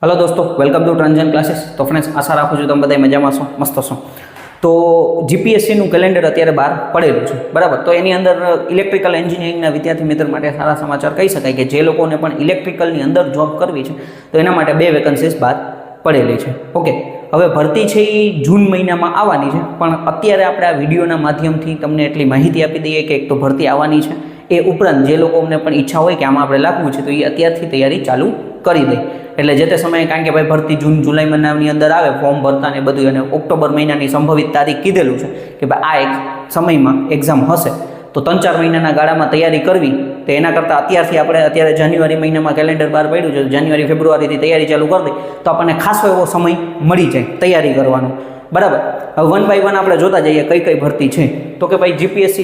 Hello दोस्तों, welcome to ट्रांजन classes. तो friends, आशा राखું છું તમે બધા મજામાં છો, મસ્ત છો। તો જીપીએસસીનું કેલેન્ડર અત્યારે બહાર પડેલું છે, બરાબર। તો એની અંદર ઇલેક્ટ્રિકલ એન્જિનિયરિંગના વિદ્યાર્થી મિત્ર માટે સારા સમાચાર કહી શકાય કે જે લોકોને પણ ઇલેક્ટ્રિકલની અંદર જોબ કરવી છે તો એના માટે 2 વેકન્સીઝ બહાર પડેલી છે। ઓકે, હવે ભરતી છે એ જૂન મહિનામાં આવવાની છે, પણ અત્યારે આપણે આ વિડીયોના માધ્યમથી તમને એટલી માહિતી આપી દઈએ કે એક તો ભરતી આવવાની છે, એ ઉપરાંત જે લોકોને પણ ઈચ્છા હોય કે આમાં આપણે લાગવું છે તો એ અત્યારથી તૈયારી ચાલુ કરી દે, એટલે જે તે સમયે, કારણ કે ભાઈ ભરતી જૂન જુલાઈ મહિનાની અંદર આવે, ફોર્મ ભરતા ને બધું, અને ઓક્ટોબર મહિનાની સંભવિત તારીખ કીધેલું છે કે ભાઈ આ એક સમયમાં એક્ઝામ હશે, તો 3-4 મહિનાના ગાળામાં તૈયારી કરવી, તો એના કરતાં અત્યારથી આપણે અત્યારે જાન્યુઆરી મહિનામાં કેલેન્ડર બહાર પડ્યું છે, જાન્યુઆરી ફેબ્રુઆરીથી તૈયારી ચાલુ કરી દે તો આપણને ખાસો એવો સમય મળી જાય તૈયારી કરવાનો, બરાબર। હવે 1 બાય 1 આપણે જોતા જઈએ કઈ કઈ ભરતી છે। તો કે ભાઈ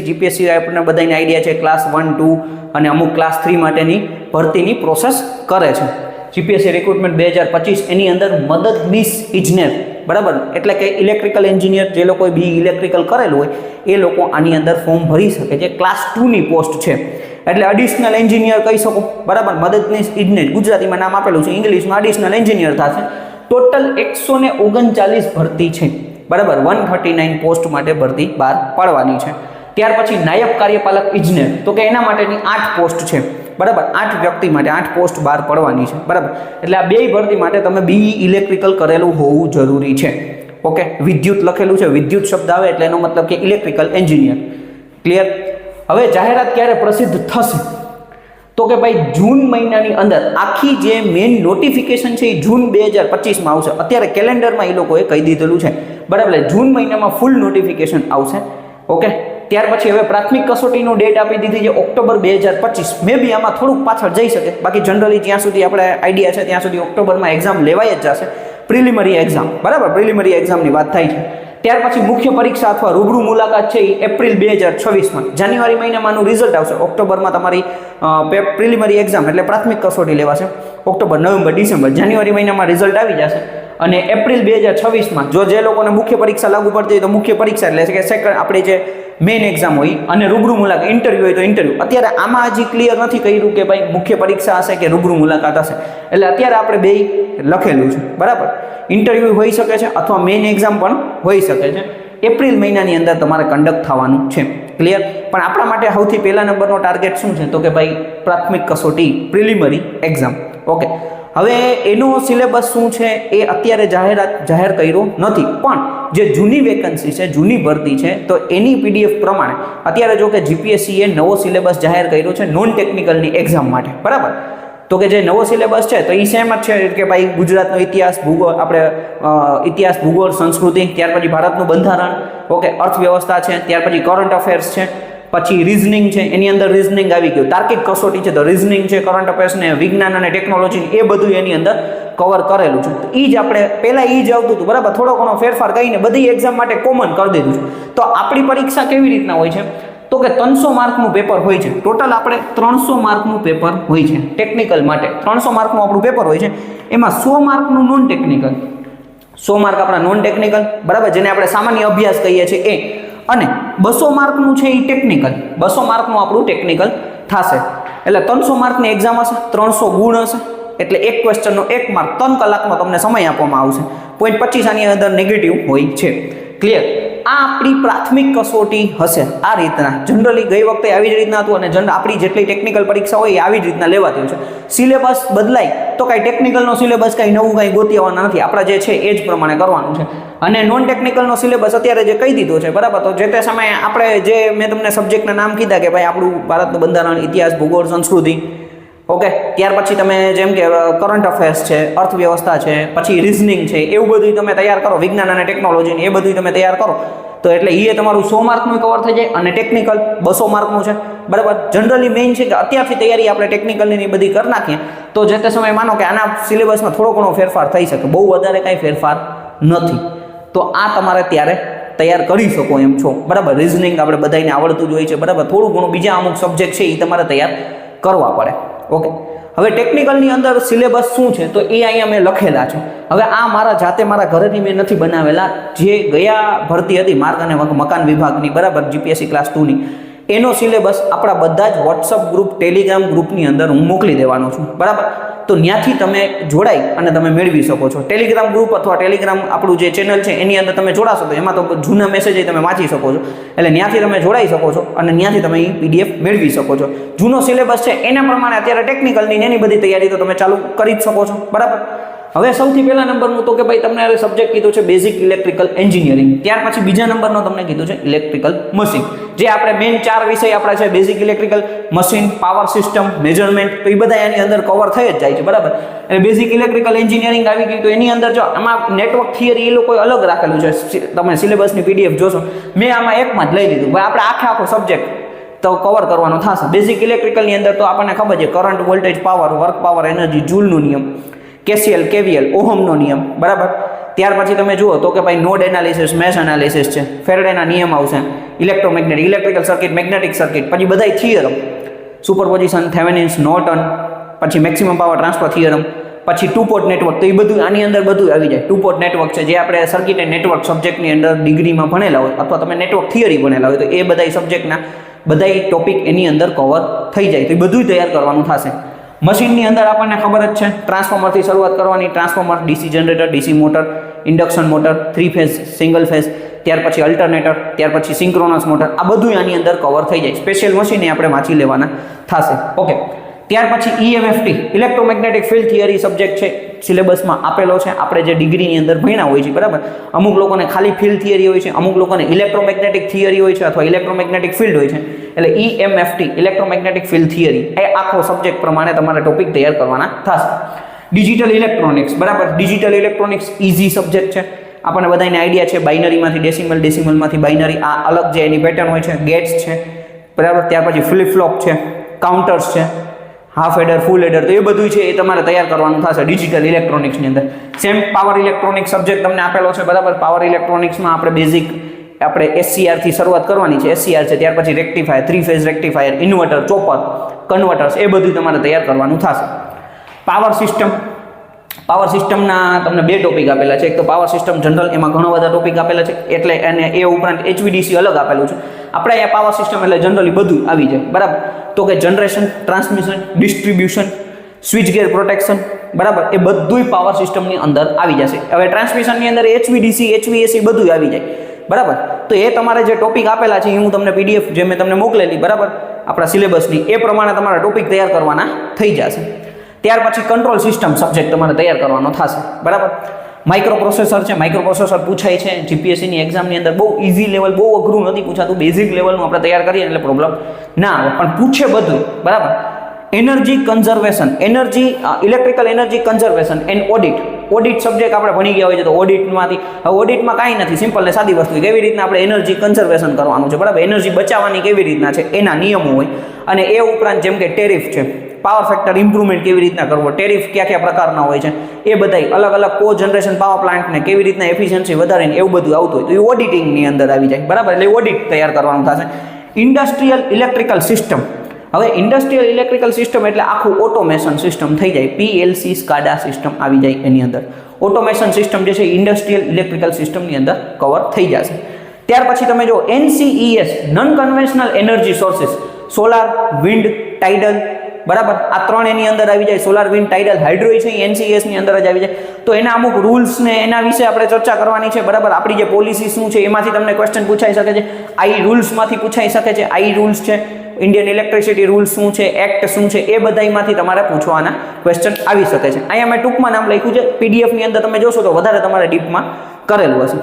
જીપીએસસી આપણને બધાને આઈડિયા છે, ક્લાસ 1, 2 અને અમુક ક્લાસ 3 માટેની ભરતીની પ્રોસેસ કરે છે। જીપીએસસી રિક્રુટમેન્ટ 2025 એની અંદર મદદનીશ ઇજનેર, બરાબર, એટલે કે ઇલેક્ટ્રિકલ એન્જિનિયર જે લોકોએ બી ઇલેક્ટ્રિકલ કરેલું હોય એ લોકો આની અંદર ફોર્મ ભરી શકે, જે ક્લાસ 2ની પોસ્ટ છે, એટલે એડિશનલ એન્જિનિયર કહી શકો, બરાબર। મદદનીશ ઇજનેર ગુજરાતીમાં નામ આપેલું છે, ઇંગ્લિશમાં એડિશનલ એન્જિનિયર થશે। ટોટલ 139 ભરતી છે, બરાબર। 139 પોસ્ટ માટે ભરતી બહાર પાડવાની છે। ત્યાર પછી નાયબ કાર્યપાલક ઇજનેર, તો કે એના માટેની 8 પોસ્ટ છે, બરાબર। 8 વ્યક્તિ માટે 8 પોસ્ટ બહાર પડવાની છે, બરાબર। એટલે આ 2 ભરતી માટે તમે બી ઇલેક્ટ્રિકલ કરેલું હોવું જરૂરી છે। ઓકે, વિદ્યુત લખેલું છે, વિદ્યુત શબ્દ આવે એટલે એનો મતલબ કે ઇલેક્ટ્રિકલ એન્જિનિયર, ક્લિયર। હવે જાહેરાત ક્યારે પ્રસિદ્ધ થશે? તો કે ભાઈ જૂન મહિનાની અંદર આખી જે મેઇન નોટિફિકેશન છે એ જૂન 2025માં આવશે। અત્યારે કેલેન્ડરમાં એ લોકોએ કહી દીધેલું છે, બરાબર। જૂન મહિનામાં ફૂલ નોટિફિકેશન આવશે, ઓકે। ત્યાર પછી હવે પ્રાથમિક કસોટીનો ડેટ આપી દીધી છે ઓક્ટોબર 2025, મે બી આમાં થોડુંક પાછળ જઈ શકે, બાકી જનરલી જ્યાં સુધી આપણે આઈડિયા છે ત્યાં સુધી ઓક્ટોબરમાં એક્ઝામ લેવાય જ જશે, પ્રિલિમરી એક્ઝામ, બરાબર, પ્રિલિમરી એક્ઝામની વાત થાય છે। ત્યાર પછી મુખ્ય પરીક્ષા અથવા રૂબરૂ મુલાકાત છે એ એપ્રિલ 2026માં, જાન્યુઆરી મહિનામાં આનું રિઝલ્ટ આવશે, ઓક્ટોબરમાં તમારી પ્રિલિમરી એક્ઝામ એટલે પ્રાથમિક કસોટી લેવાશે, ઓક્ટોબર, નવેમ્બર, ડિસેમ્બર, જાન્યુઆરી મહિનામાં રિઝલ્ટ આવી જશે, અને એપ્રિલ 2026માં જો જે લોકોને મુખ્ય પરીક્ષા લાગુ પડતી હોય તો મુખ્ય પરીક્ષા એટલે કે સેકન્ડ આપણી જે મેઇન એક્ઝામ હોય, અને રૂબરૂ મુલાકાત ઇન્ટરવ્યૂ હોય તો ઇન્ટરવ્યૂ। અત્યારે આમાં હજી ક્લિયર નથી કર્યું કે ભાઈ મુખ્ય પરીક્ષા હશે કે રૂબરૂ મુલાકાત હશે, એટલે અત્યારે આપણે 2 લખેલું છે, બરાબર। ઇન્ટરવ્યૂ હોઈ શકે છે અથવા મેઇન એક્ઝામ પણ હોઈ શકે છે, એપ્રિલ મહિનાની અંદર તમારે કન્ડક્ટ થવાનું છે, ક્લિયર। પણ આપણા માટે સૌથી પહેલા નંબરનો ટાર્ગેટ શું છે? તો કે ભાઈ પ્રાથમિક કસોટી પ્રિલિમરી એક્ઝામ, ઓકે। હવે એનો સિલેબસ શું છે એ અત્યારે જાહેર કર્યો નથી, પણ જે જૂની વેકન્સી છે, જૂની ભરતી છે, તો એની પીડીએફ પ્રમાણે અત્યારે જો કે જીપીએસસીએ નવો સિલેબસ જાહેર કર્યો છે નોન ટેકનિકલની એક્ઝામ માટે, બરાબર। તો કે જે નવો સિલેબસ છે તો એ સેમ જ છે કે ભાઈ ગુજરાતનો ઇતિહાસ, ભૂગોળ, આપણે ઇતિહાસ, ભૂગોળ, સંસ્કૃતિ, ત્યાર પછી ભારતનું બંધારણ, ઓકે, અર્થવ્યવસ્થા છે, ત્યાર પછી કરંટ અફેર્સ છે, પછી રીઝનિંગ છે, એની અંદર રીઝનિંગ આવી ગયું, તાર્કિક કસોટી છે તો રીઝનિંગ છે, કરંટ અફેર્સ ને વિજ્ઞાન અને ટેકનોલોજી, એ બધું એની અંદર કવર કરેલું છે। તો એ જ આપણે પહેલાં એ જ આવતું હતું, બરાબર, થોડો ઘણો ફેરફાર કરીને બધી એક્ઝામ માટે કોમન કરી દીધું છે। તો આપણી પરીક્ષા કેવી રીતના હોય છે? તો કે 300 માર્કનું પેપર હોય છે, ટોટલ આપણે 300 માર્કનું પેપર હોય છે ટેકનિકલ માટે, 300 માર્કનું આપણું પેપર હોય છે, એમાં 100 માર્કનું નોન ટેકનિકલ, 100 માર્ક આપણા નોન ટેકનિકલ, બરાબર, જેને આપણે સામાન્ય અભ્યાસ કહીએ છીએ એ, અને 200 માર્કનું છે એ ટેકનિકલ, 200 માર્કનું આપણું ટેકનિકલ થશે, એટલે 300 માર્કની એક્ઝામ હશે, 300 ગુણ હશે, એટલે એક ક્વેશ્ચનનો 1 માર્ક, 3 કલાકનો તમને સમય આપવામાં આવશે, 0.25 આની અંદર નેગેટિવ હોય છે, ક્લિયર। આ આપણી પ્રાથમિક કસોટી હશે આ રીતના, જનરલી ગઈ વખતે આવી જ રીતના હતું, અને આપણી જેટલી ટેકનિકલ પરીક્ષા હોય એ આવી જ રીતના લેવાતી હોય છે। સિલેબસ બદલાય તો કાંઈ ટેકનિકલનો સિલેબસ કાંઈ નવું કાંઈ ગોતી આવવાના નથી, આપણા જે છે એ જ પ્રમાણે કરવાનું છે, અને નોન ટેકનિકલનો સિલેબસ અત્યારે જે કહી દીધો છે, બરાબર, તો જે તે સમયે આપણે જે મેં તમને સબ્જેક્ટના નામ કીધા કે ભાઈ આપણું ભારતનું બંધારણ, ઇતિહાસ, ભૂગોળ, સંસ્કૃતિ, ઓકે, ત્યાર પછી તમે જેમ કે કરંટ અફેર્સ છે, અર્થવ્યવસ્થા છે, પછી રીઝનિંગ છે, એવું બધું તમે તૈયાર કરો, વિજ્ઞાન અને ટેકનોલોજી, એ બધું તમે તૈયાર કરો, તો એટલે એ તમારું 100 માર્કનું કવર થઈ જાય, અને ટેકનિકલ 200 માર્કનું છે, બરાબર। જનરલી મેઇન છે કે અત્યારથી તૈયારી આપણે ટેકનિકલની બધી કરી નાખીએ તો જે તે સમયે માનો કે આના સિલેબસમાં થોડો ઘણો ફેરફાર થઈ શકે, બહુ વધારે કાંઈ ફેરફાર નથી, તો આ તમારે ત્યારે તૈયાર કરી શકો એમ છો, બરાબર। રીઝનિંગ આપણે બધાને આવડતું જ હોય છે, બરાબર, થોડું ઘણું બીજા અમુક સબ્જેક્ટ છે એ તમારે તૈયાર કરવા પડે, ઓકે। હવે ટેકનિકલની અંદર સિલેબસ શું છે તો એ અહીંયા મેં લખેલા છે। હવે આ મારા જાતે મારા ઘરેથી મેં નથી બનાવેલા, જે ગયા ભરતી હતી માર્ગ અને મકાન વિભાગની, બરાબર, જીપીએસસી ક્લાસ 2ની, એનો સિલેબસ આપણા બધા જ વોટ્સઅપ ગ્રુપ, ટેલિગ્રામ ગ્રુપની અંદર હું મોકલી દેવાનો છું, બરાબર। તો ત્યાંથી તમે જોડાઈ અને તમે મેળવી શકો છો. ટેલિગ્રામ ગ્રુપ અથવા ટેલિગ્રામ આપણું જે ચેનલ છે એની અંદર તમે જોડાશો તો એમાં તો જૂના મેસેજ તમે વાંચી શકો છો, એટલે ત્યાંથી તમે જોડાઈ શકો છો અને ત્યાંથી તમે એ PDF મેળવી શકો છો. જૂનો સિલેબસ છે એના પ્રમાણે અત્યારે ટેકનિકલની એની બધી તૈયારી તો તમે ચાલુ કરી જ શકો છો, બરાબર. હવે સૌથી પહેલા નંબરનું તો કે ભાઈ તમને હવે સબ્જેક્ટ કીધું છે બેઝિક ઇલેક્ટ્રિકલ એન્જિનિયરિંગ. ત્યાર પછી બીજા નંબરનો તમને કીધું છે ઇલેક્ટ્રિકલ મશીન. જે આપણે મેઇન 4 વિષય આપણા છે basic electrical machine, power system, measurement, તો એ બધા એની અંદર કવર થઈ જ જાય છે, બરાબર. એટલે બેઝિક ઇલેક્ટ્રિકલ એન્જિનિયરિંગ આવી ગયું તો એની અંદર જો આમાં નેટવર્ક થિયરી એ લોકોએ અલગ રાખેલું છે. તમે સિલેબસની PDF જોશો, મેં આમાં એકમાં જ લઈ લીધું. ભાઈ આપણે આખો સબ્જેક્ટ તો કવર કરવાનો થશે. બેઝિક ઇલેક્ટ્રિકલની અંદર તો આપણને ખબર છે current, voltage, power, work power, energy, જૂલનો નિયમ, KCL, KVL, ઓહમનો નિયમ, બરાબર. ત્યાર પછી તમે જુઓ તો કે ભાઈ નોડ એનાલિસિસ, મેશ એનાલિસિસ છે, ફેરેડેના નિયમ આવશે, electromagnetic, electrical circuit, magnetic circuit, પછી બધાય થિયરમ, સુપરપોઝિશન, થેવેનિન્સ, નોર્ટન, પછી મેક્સિમમ પાવર ટ્રાન્સફર થિયરમ, પછી ટુ પોર્ટ નેટવર્ક, તો એ બધું આની અંદર બધું આવી જાય. ટુ પોર્ટ નેટવર્ક છે જે આપણે સર્કિટ એન્ડ નેટવર્ક સબ્જેક્ટની અંદર ડિગ્રીમાં ભણેલા હોય અથવા તમે નેટવર્ક થિયરી ભણેલા હોય તો એ બધા સબ્જેક્ટના બધા ટોપિક એની અંદર કવર થઈ જાય. તો એ બધું તૈયાર કરવાનું થશે. મશીનની અંદર આપણને ખબર જ છે ટ્રાન્સફોર્મરથી શરૂઆત કરવાની. Transformer, DC generator, DC motor, induction motor, 3 phase, single phase, ત્યાર પછી અલ્ટરનેટર, ત્યાર પછી સિંક્રોનસ મોટર, આ બધું આની અંદર કવર થઈ જાય. સ્પેશિયલ મશીન આપણે વાંચી લેવાના થશે, ઓકે. ત્યાર પછી EMFT, electromagnetic field theory subject છે, સિલેબસમાં આપેલો છે. આપણે જે ડિગ્રીની અંદર ભણ્યા હોય છે, બરાબર. અમુક લોકોને ખાલી ફિલ્ડ થિયરી હોય છે, અમુક લોકોને ઇલેક્ટ્રોમેગ્નેટિક થિયરી હોય છે અથવા ઇલેક્ટ્રોમેગ્નેટિક ફિલ્ડ હોય છે. એટલે EMFT, ઇલેક્ટ્રોમેગ્નેટિક ફિલ્ડ થિયરી, એ આખો સબ્જેક્ટ પ્રમાણે તમારે ટોપિક તૈયાર કરવાના થશે. ડિજિટલ ઇલેક્ટ્રોનિક્સ, બરાબર. ડિજિટલ ઇલેક્ટ્રોનિક્સ ઇઝી સબ્જેક્ટ છે. આપણને બધાને આઈડિયા છે બાઇનરીમાંથી ડેસિમલ, ડેસિમલમાંથી બાઇનરી, આ અલગ જે એની પેટર્ન હોય છે, ગેટ્સ છે, બરાબર. ત્યાર પછી ફ્લિપ ફ્લોપ છે, કાઉન્ટર્સ છે, હાફ એડર, ફૂલ એડર, તો એ બધું છે એ તમારે તૈયાર કરવાનું થશે ડિજિટલ ઇલેક્ટ્રોનિક્સની અંદર. સેમ પાવર ઇલેક્ટ્રોનિક્સ સબ્જેક્ટ તમને આપેલો છે, બરાબર. પાવર ઇલેક્ટ્રોનિક્સમાં આપણે બેઝિક આપણે SCR થી શરૂઆત કરવાની છે. SCR છે, ત્યાર પછી rectifier, 3 phase rectifier, inverter, chopper, converters, એ બધું તમારે તૈયાર કરવાનું થશે. પાવર સિસ્ટમ, પાવર સિસ્ટમના તમને 2 ટોપિક આપેલા છે. એક તો પાવર સિસ્ટમ જનરલ, એમાં ઘણા બધા ટોપિક આપેલા છે, એટલે અને એ ઉપરાંત HVDC અલગ આપેલું છે. આપણે અહીંયા પાવર સિસ્ટમ એટલે જનરલી બધું આવી જાય, બરાબર. તો કે જનરેશન, ટ્રાન્સમિશન, ડિસ્ટ્રીબ્યુશન, સ્વિચ ગેર પ્રોટેક્શન, બરાબર, એ બધુંય પાવર સિસ્ટમની અંદર આવી જશે. હવે ટ્રાન્સમિશનની અંદર HVDC, HVAC બધું આવી જાય, બરાબર. તો એ તમારે જે ટોપિક આપેલા છે એ હું તમને PDF જે મેં તમને મોકલેલી, બરાબર, આપણા સિલેબસની, એ પ્રમાણે તમારા ટોપિક તૈયાર કરવાના થઈ જશે. ત્યાર પછી કંટ્રોલ સિસ્ટમ સબ્જેક્ટ તમારે તૈયાર કરવાનો થશે, બરાબર. માઇક્રો પ્રોસેસર છે, માઇક્રો પ્રોસેસર પૂછાય છે GPSCની એક્ઝામની અંદર. બહુ ઇઝી લેવલ, બહુ અઘરું નથી પૂછાતું, બેઝિક લેવલનું આપણે તૈયાર કરીએ એટલે પ્રોબ્લેમ ના આવે, પણ પૂછે બધું, બરાબર. Energy conservation, energy, electrical energy conservation and audit. Audit subject આપણે ભણી ગયા હોય છે, તો ઓડિટમાંથી, હવે ઓડિટમાં કાંઈ નથી, સિમ્પલ ને સાદી વસ્તુ, કેવી રીતના આપણે એનર્જી કન્ઝર્વેશન કરવાનું છે, બરાબર. એનર્જી બચાવવાની કેવી રીતના છે એના નિયમો હોય. અને એ ઉપરાંત જેમ કે ટેરિફ છે, પાવર ફેક્ટર ઇમ્પ્રુવમેન્ટ કેવી રીતના કરવો, ટેરિફ કયા કયા પ્રકારના હોય છે, એ બધાય અલગ અલગ કો જનરેશન પાવર પ્લાન્ટને કેવી રીતના એફિશિયન્સી વધારીને એવું બધું આવતું હોય તો એ ઓડિટિંગની અંદર આવી જાય, બરાબર. એટલે ઓડિટ તૈયાર કરવાનું થશે. ઇન્ડસ્ટ્રીયલ ઇલેક્ટ્રિકલ સિસ્ટમ, હવે ઇન્ડસ્ટ્રીયલ ઇલેક્ટ્રિકલ સિસ્ટમ એટલે આખું ઓટોમેશન સિસ્ટમ થઈ જાય. PLC SCADA સિસ્ટમ આવી જાય એની અંદર. ઓટોમેશન સિસ્ટમ જે છે ઇન્ડસ્ટ્રીયલ ઇલેક્ટ્રિકલ સિસ્ટમની અંદર કવર થઈ જશે. ત્યાર પછી તમે જો NCES, non conventional energy sources, solar, wind, tidal, બરાબર. આ 3 એની અંદર આવી જાય. સોલાર, વિન્ડ, ટાઇડલ, હાઇડ્રો છે એ NCES ની અંદર જ આવી જાય. તો એના અમુક રૂલ્સ ને એના વિશે આપણે ચર્ચા કરવાની છે, બરાબર. આપણી જે પોલિસી શું છે એમાંથી તમને ક્વેશ્ચન પૂછાઈ શકે છે. આઈ રૂલ્સમાંથી પૂછાઈ શકે છે. આઈ રૂલ્સ છે, ઇન્ડિયન ઇલેક્ટ્રિસિટી રૂલ્સ શું છે, એક્ટ શું છે, એ બધામાંથી તમારે પૂછવાના ક્વેશ્ચન આવી શકે છે. અહીંયા મેં ટૂંકમાં નામ લખ્યું છે. PDF ની અંદર તમે જોશો તો વધારે તમારે ડીપમાં કરેલું હશે.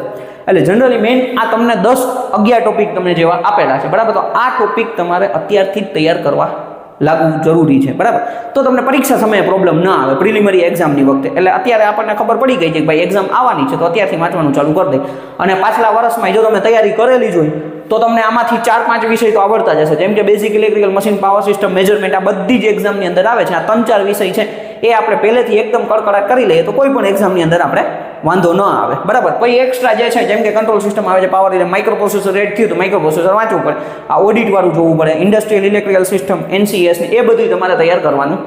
એટલે જનરલી મેઇન આ તમને 10-11 ટોપિક તમને જેવા આપેલા છે, બરાબર. તો આ ટોપિક તમારે અત્યારથી જ તૈયાર કરવા લાગવું જરૂરી છે, બરાબર. તો તમને પરીક્ષા સમયે પ્રોબ્લેમ ના આવે, પ્રિલિમિનરી એક્ઝામની વખતે. એટલે અત્યારે આપણને ખબર પડી ગઈ છે કે ભાઈ એક્ઝામ આવવાની છે, તો અત્યારથી વાંચવાનું ચાલુ કરી દે. અને પાછલા વર્ષમાં જો તમે તૈયારી કરેલી જ હોય તો તમને આમાંથી 4-5 વિષય તો આવડતા જ હશે. જેમ કે basic electrical machine, power system, measurement, આ બધી જ એક્ઝામની અંદર આવે છે. આ 3-4 વિષય છે એ આપણે પહેલેથી એકદમ કડકડાટ કરી લઈએ તો કોઈ પણ એક્ઝામની અંદર આપણે વાંધો ન આવે, બરાબર. પછી એક્સ્ટ્રા જે છે જેમ કે કંટ્રોલ સિસ્ટમ આવે છે, પાવર એટલે માઇક્રો પ્રોસેસર એડ થયું તો માઇક્રો પ્રોસેસર વાંચવું પડે, આ ઓડિટ વાળું જોવું પડે, ઇન્ડસ્ટ્રીયલ ઇલેક્ટ્રિકલ સિસ્ટમ, NCES ને એ બધું તમારે તૈયાર કરવાનું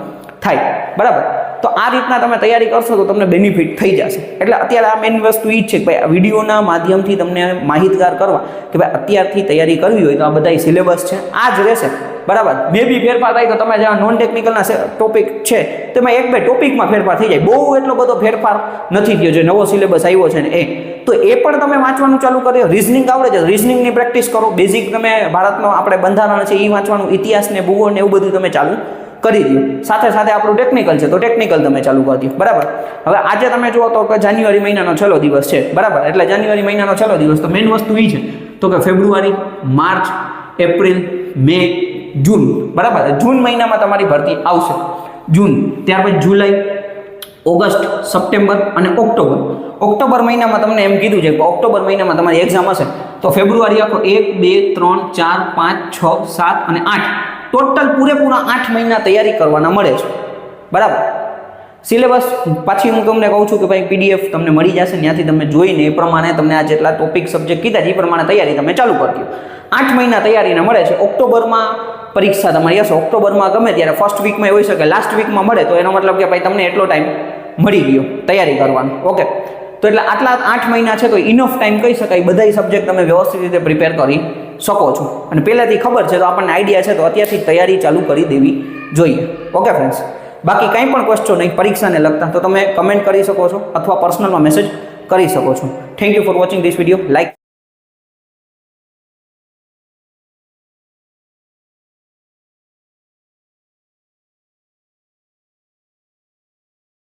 થાય, બરાબર. તો આ રીતના તમે તૈયારી કરશો તો તમને બેનિફિટ થઈ જશે. એટલે અત્યારે આ મેઇન વસ્તુ એ જ છે કે ભાઈ આ વિડીયોના માધ્યમથી તમને માહિતગાર કરવા કે ભાઈ અત્યારથી તૈયારી કરવી હોય તો આ બધા સિલેબસ છે આ જ રહેશે. બરાબર. મે બી ફેરફાર થાય તો તમે જ્યાં નોન ટેકનિકલના ટોપિક છે તેમાં એક બે ટોપિકમાં ફેરફાર થઈ જાય, બહુ એટલો બધો ફેરફાર નથી થયો. જે નવો સિલેબસ આવ્યો છે ને તો એ પણ તમે વાંચવાનું ચાલુ કર્યો. રિઝનિંગ આવડે છે, રિઝનિંગની પ્રેક્ટિસ કરો. બેઝિક તમે ભારતનો આપણે બંધારણ છે એ વાંચવાનું, ઇતિહાસ ને ભૂગોળ ને એવું બધું તમે ચાલુ કરી દો. સાથે સાથે આપણું ટેકનિકલ છે તો ટેકનિકલ તમે ચાલુ કરી દો. બરાબર. હવે આજે તમે જુઓ તો કે જાન્યુઆરી મહિનાનો છેલ્લો દિવસ છે. બરાબર. એટલે જાન્યુઆરી મહિનાનો છેલ્લો દિવસ, તો મેઇન વસ્તુ એ છે તો કે ફેબ્રુઆરી, માર્ચ, એપ્રિલ, મે, જૂન. બરાબર. જૂન મહિનામાં તમારી ભરતી આવશે. જૂન, ત્યાર પછી જુલાઈ, ઓગસ્ટ, સપ્ટેમ્બર અને ઓક્ટોબર. ઓક્ટોબર મહિનામાં તમને એમ કીધું છે કે ઓક્ટોબર મહિનામાં તમારી એક્ઝામ હશે. તો ફેબ્રુઆરી આખો 1 2 3 4 5 6 7 અને 8 ટોટલ પૂરેપૂરા 8 મહિના તૈયારી કરવાના મળે છે. બરાબર. સિલેબસ પાછી હું તમને કહું છું કે ભાઈ પીડીએફ તમને મળી જશે, ત્યાંથી તમે જોઈને એ પ્રમાણે તમને આ જેટલા ટોપિક સબ્જેક્ટ કીધા એ પ્રમાણે તૈયારી તમે ચાલુ કરી દો. 8 મહિના તૈયારીને મળે છે. ઓક્ટોબરમાં પરીક્ષા તમારી હશે. ઓક્ટોબરમાં ગમે ત્યારે ફર્સ્ટ વીકમાં હોઈ શકે, લાસ્ટ વીકમાં મળે તો એનો મતલબ કે ભાઈ તમને એટલો ટાઈમ મળી ગયો તૈયારી કરવાનો. ઓકે. તો એટલે આટલા 8 મહિના છે તો ઇનફ ટાઈમ કહી શકાય, બધા સબ્જેક્ટ તમે વ્યવસ્થિત રીતે પ્રિપેર કરી શકો છો. અને પહેલાંથી ખબર છે તો આપણને આઈડિયા છે તો અત્યારથી તૈયારી ચાલુ કરી દેવી જોઈએ. Okay friends. બાકી કંઈ પણ ક્વેશ્ચન નહીં પરીક્ષાને લગતા તો તમે કમેન્ટ કરી શકો છો અથવા પર્સનલમાં મેસેજ કરી શકો છો. Thank you for watching this video. Like